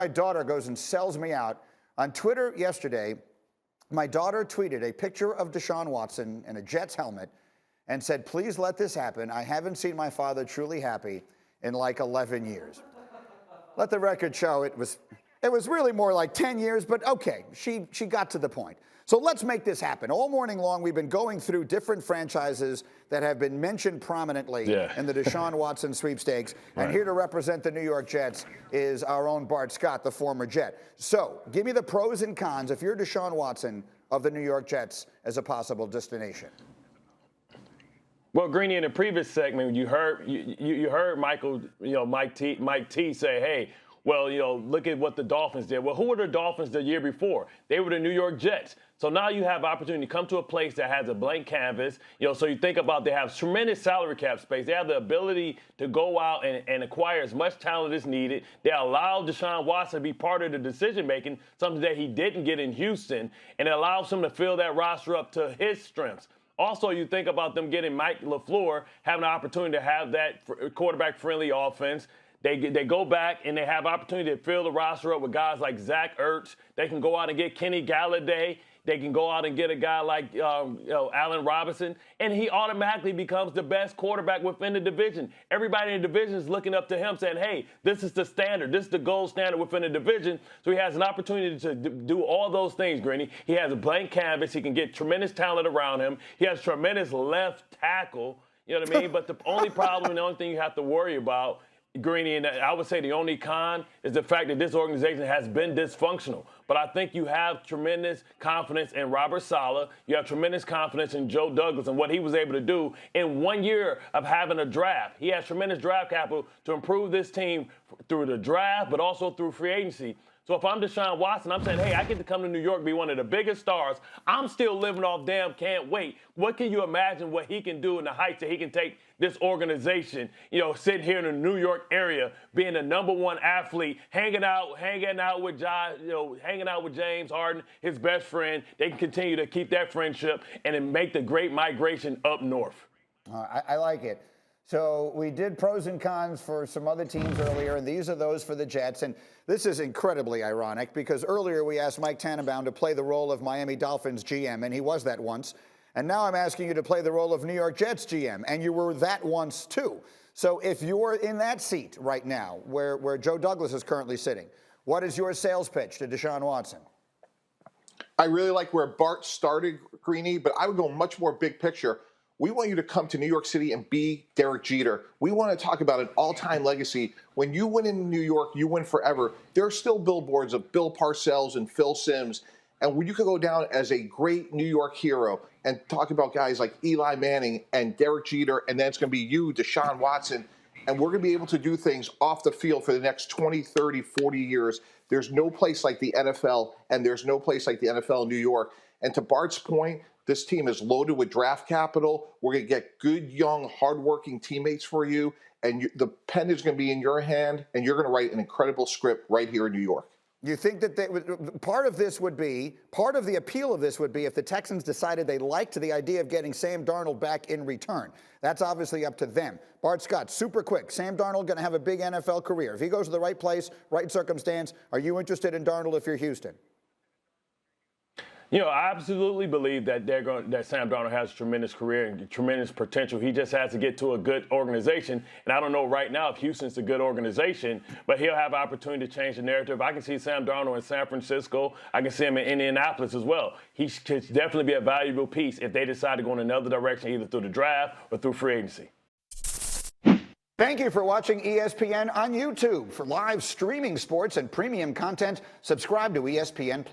My daughter goes and sells me out. On Twitter yesterday, my daughter tweeted a picture of Deshaun Watson in a Jets helmet and said, "Please let this happen. I haven't seen my father truly happy in like 11 years. Let the record show it was really more like 10 years, but okay, she got to the point. So let's make this happen. All morning long, we've been going through different franchises that have been mentioned prominently in the Deshaun Watson sweepstakes. And here to represent the New York Jets is our own Bart Scott, the former Jet. So give me the pros and cons if you're Deshaun Watson of the New York Jets as a possible destination. Well, Greeny, in the previous segment, you heard Michael, Mike T say, hey, well, look at what the Dolphins did. Well, who were the Dolphins the year before? They were the New York Jets. So now you have opportunity to come to a place that has a blank canvas. So you think about they have tremendous salary cap space. They have the ability to go out and acquire as much talent as needed. They allow Deshaun Watson to be part of the decision-making, something that he didn't get in Houston, and it allows him to fill that roster up to his strengths. Also, you think about them getting Mike LaFleur, having an opportunity to have that quarterback-friendly offense. They go back and they have opportunity to fill the roster up with guys like Zach Ertz. They can go out and get Kenny Galladay. They can go out and get a guy like Allen Robinson, and he automatically becomes the best quarterback within the division. Everybody in the division is looking up to him saying, hey, this is the standard. This is the gold standard within the division. So he has an opportunity to do all those things, Greeny. He has a blank canvas. He can get tremendous talent around him. He has tremendous left tackle. You know what I mean? But the only problem and the only thing you have to worry about, Greeny, and I would say the only con is the fact that this organization has been dysfunctional. But I think you have tremendous confidence in Robert Saleh. You have tremendous confidence in Joe Douglas and what he was able to do in 1 year of having a draft. He has tremendous draft capital to improve this team through the draft, but also through free agency. So if I'm Deshaun Watson, I'm saying, hey, I get to come to New York, be one of the biggest stars. I'm still living off damn can't wait. What can you imagine what he can do in the heights that he can take this organization, sitting here in the New York area, being the #1 athlete, hanging out with James Harden, his best friend. They can continue to keep that friendship and then make the great migration up north. I like it. So we did pros and cons for some other teams earlier, and these are those for the Jets. And this is incredibly ironic because earlier we asked Mike Tannenbaum to play the role of Miami Dolphins GM, and he was that once. And now I'm asking you to play the role of New York Jets GM, and you were that once too. So if you're in that seat right now, where Joe Douglas is currently sitting, what is your sales pitch to Deshaun Watson? I really like where Bart started, Greeny, but I would go much more big picture. We want you to come to New York City and be Derek Jeter. We want to talk about an all-time legacy. When you win in New York, you win forever. There are still billboards of Bill Parcells and Phil Simms. And when you could go down as a great New York hero and talk about guys like Eli Manning and Derek Jeter, and then it's going to be you, Deshaun Watson, and we're going to be able to do things off the field for the next 20, 30, 40 years. There's no place like the NFL, and there's no place like the NFL in New York. And to Bart's point, this team is loaded with draft capital. We're going to get good, young, hardworking teammates for you, and the pen is going to be in your hand, and you're going to write an incredible script right here in New York. You think that part of the appeal of this would be if the Texans decided they liked the idea of getting Sam Darnold back in return. That's obviously up to them. Bart Scott, super quick. Sam Darnold going to have a big NFL career. If he goes to the right place, right circumstance, are you interested in Darnold if you're Houston? I absolutely believe that that Sam Darnold has a tremendous career and tremendous potential. He just has to get to a good organization. And I don't know right now if Houston's a good organization, but he'll have opportunity to change the narrative. I can see Sam Darnold in San Francisco. I can see him in Indianapolis as well. He could definitely be a valuable piece if they decide to go in another direction, either through the draft or through free agency. Thank you for watching ESPN on YouTube. For live streaming sports and premium content, subscribe to ESPN+.